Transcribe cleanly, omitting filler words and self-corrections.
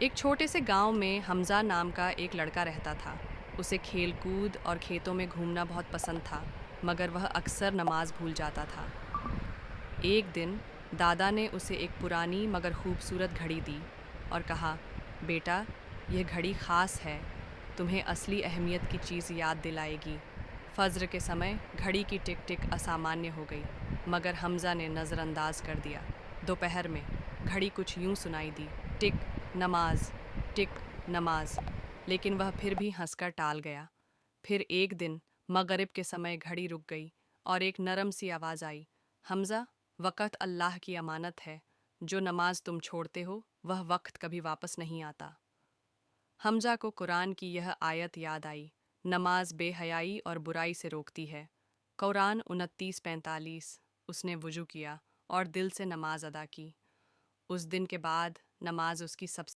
एक छोटे से गांव में हमजा नाम का एक लड़का रहता था। उसे खेलकूद और खेतों में घूमना बहुत पसंद था, मगर वह अक्सर नमाज भूल जाता था। एक दिन दादा ने उसे एक पुरानी मगर खूबसूरत घड़ी दी और कहा, बेटा, यह घड़ी ख़ास है, तुम्हें असली अहमियत की चीज़ याद दिलाएगी। फज्र के समय घड़ी की टिक टिक असामान्य हो गई, मगर हमजा ने नज़रअंदाज कर दिया। दोपहर में घड़ी कुछ यूं सुनाई दी, टिक नमाज, टिक नमाज। लेकिन वह फिर भी हंसकर टाल गया। फिर एक दिन मगरिब के समय घड़ी रुक गई और एक नरम सी आवाज़ आई, हमजा, वक़्त अल्लाह की अमानत है। जो नमाज तुम छोड़ते हो वह वक्त कभी वापस नहीं आता। हमजा को कुरान की यह आयत याद आई, नमाज बेहयाई और बुराई से रोकती है। कुरान 29:45। उसने वुजू किया और दिल से नमाज अदा की। उस दिन के बाद नमाज उसकी सबसे